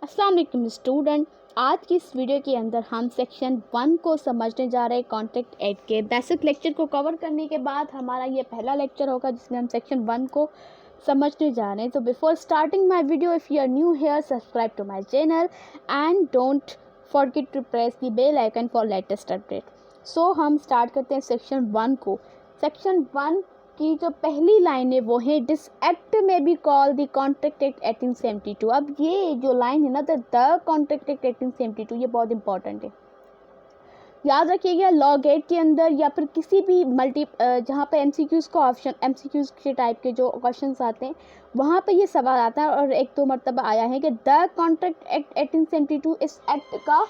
अस्सलाम वालेकुम स्टूडेंट। आज की इस वीडियो के अंदर हम सेक्शन 1 को समझने जा रहे हैं। कॉन्ट्रैक्ट एक्ट के बेसिक लेक्चर को कवर करने के बाद हमारा ये पहला लेक्चर होगा जिसमें हम सेक्शन 1 को समझने जा रहे हैं। तो before starting my video, if you are new here, subscribe to my channel and don't forget to press the bell icon for latest update. So हम स्टार्ट करते हैं सेक्शन 1 को। सेक्शन 1 की जो पहली लाइन है वो है दिस एक्ट में be call the contract act 1872। अब ये जो लाइन है ना, द कॉन्ट्रैक्ट एक्ट 1872, ये बहुत इंपॉर्टेंट है। याद रखिएगा, लॉ गेट के अंदर या फिर किसी भी जहाँ पे एमसीक्यूज़ का ऑप्शन, एमसीक्यूज़ के टाइप के जो क्वेश्चंस आते हैं वहाँ पे ये सवाल आता है और एक दो मरतबा आया है कि द कॉन्ट्रैक्ट एक्ट 1872, इस एक्ट का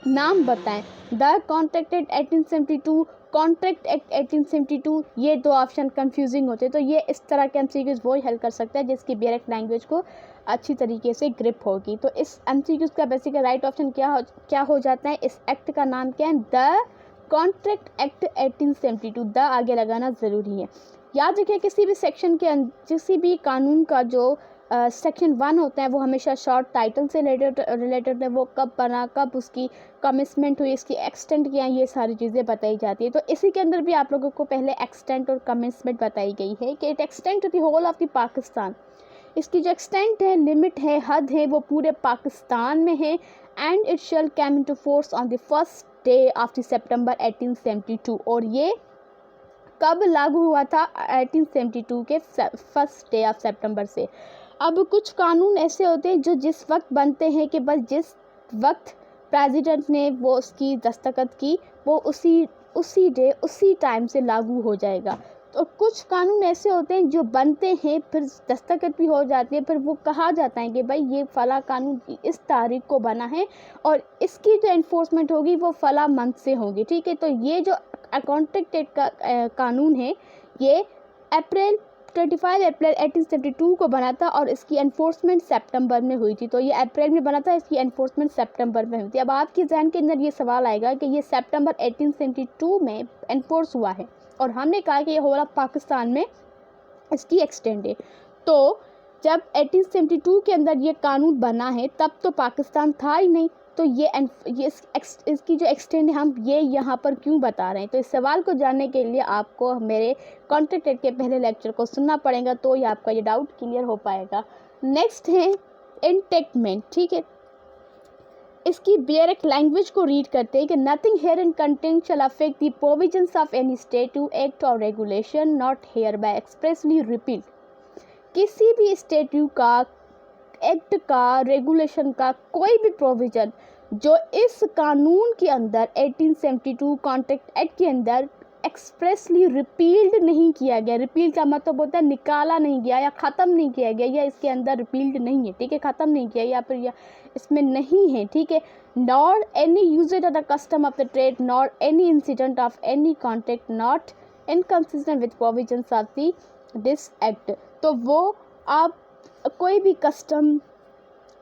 नाम बताएं। The contract act 1872, contract act 1872, ये दो ऑप्शन कंफ्यूजिंग होते हैं। तो ये इस तरह के एमसीक्यूज़ वही हल कर सकता है जिसकी डायरेक्ट लैंग्वेज को अच्छी तरीके से ग्रिप होगी। तो इस एमसीक्यूज़ का बेसिक राइट ऑप्शन क्या हो जाता है? इस एक्ट का नाम क्या है? The contract act 1872। द आगे लगाना ज़रूरी है। याद रखिए, किसी भी सेक्शन के किसी भी कानून का जो सेक्शन 1 होता है वो हमेशा शॉर्ट टाइटल से रिलेटेड है। वो कब बना, कब उसकी कमिटमेंट हुई, इसकी एक्सटेंट क्या है, ये सारी चीज़ें बताई जाती है। तो इसी के अंदर भी आप लोगों को पहले एक्सटेंट और कमिटमेंट बताई गई है कि it extend to the whole of the Pakistan. इसकी जो एक्सटेंट है, लिमिट है, हद है, वो पूरे पाकिस्तान में है। And it shall come into force on the first day of the September 1872। और ये कब लागू हुआ था? 1872 के फर्स्ट डे ऑफ सितंबर से। अब कुछ कानून ऐसे होते हैं जो जिस वक्त बनते हैं कि बस जिस वक्त प्रेसिडेंट ने वो उसकी दस्तखत की वो उसी डे उसी टाइम से लागू हो जाएगा। तो कुछ कानून ऐसे होते हैं जो बनते हैं, फिर दस्तखत भी हो जाती है, फिर वो कहा जाता है कि भाई ये फला कानून इस तारीख को बना है और इसकी जो इन्फोर्समेंट होगी वो फला मंथ से होगी। ठीक है, तो ये जो कॉन्ट्रैक्ट एक्ट का कानून है ये 25 अप्रैल 1872 को बना था और इसकी एनफोर्समेंट सितंबर में हुई थी। तो ये अप्रैल में बना था, इसकी एनफोर्समेंट सितंबर में हुई थी। अब आपके जहन के अंदर ये सवाल आएगा कि ये सितंबर 1872 में एनफोर्स हुआ है और हमने कहा कि ये होल ऑफ पाकिस्तान में इसकी एक्सटेंड है। तो जब 1872 के अंदर ये कानून बना है तब तो पाकिस्तान था ही नहीं। तो इसकी जो एक्सटेंड है हम ये यहाँ पर क्यों बता रहे हैं? तो इस सवाल को जानने के लिए आपको मेरे कॉन्ट्रैक्ट एक्ट के पहले लेक्चर को सुनना पड़ेगा, तो ये आपका ये डाउट क्लियर हो पाएगा। नेक्स्ट है इंटेक्टमेंट। ठीक है, इसकी डायरेक्ट लैंग्वेज को रीड करते हैं कि nothing herein content shall affect the provisions of any statute act और regulation not hereby expressly repeal. किसी भी स्टेट्यूट का, एक्ट का, रेगुलेशन का कोई भी प्रोविज़न जो इस कानून के अंदर 1872 कॉन्ट्रैक्ट एक्ट के अंदर एक्सप्रेसली रिपील्ड नहीं किया गया। रिपील का मतलब होता है निकाला नहीं गया या ख़त्म नहीं किया गया, या इसके अंदर रिपील्ड नहीं है। ठीक है, ख़त्म नहीं किया या फिर या इसमें नहीं है। ठीक है, nor any usages of the custom of the trade nor any incident of any contract not inconsistent with provisions of the this act. तो वो आप कोई भी कस्टम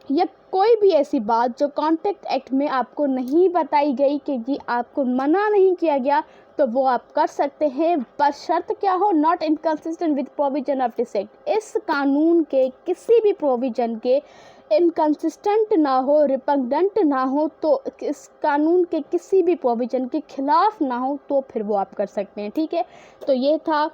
या कोई भी ऐसी बात जो कॉन्ट्रैक्ट एक्ट में आपको नहीं बताई गई कि जी आपको मना नहीं किया गया, तो वो आप कर सकते हैं, पर शर्त क्या हो? Not inconsistent with provision of this act. इस कानून के किसी भी प्रोविजन के इनकंसिस्टेंट ना हो, रिपग्नेंट ना हो, तो इस कानून के किसी भी प्रोविजन के खिलाफ ना हो, तो फिर वो आप कर सकते हैं। ठीक है, तो ये था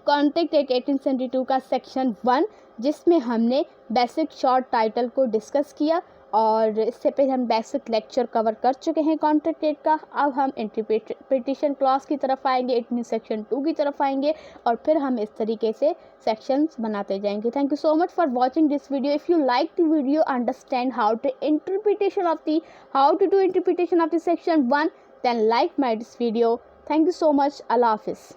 कॉन्ट्रैक्ट एक्ट 1872 का सेक्शन 1 जिसमें हमने बेसिक शॉर्ट टाइटल को डिस्कस किया और इससे पहले हम बेसिक लेक्चर कवर कर चुके हैं कॉन्ट्रैक्ट एक्ट का। अब हम इंटरप्रिटेशन क्लॉज की तरफ आएंगे, इट मीन सेक्शन 2 की तरफ आएंगे और फिर हम इस तरीके से सेक्शंस बनाते जाएंगे। Thank you so much for watching this video. If you like the video, understand how to do interpretation of the section 1, then like my this video. Thank you so much. Allah Hafiz.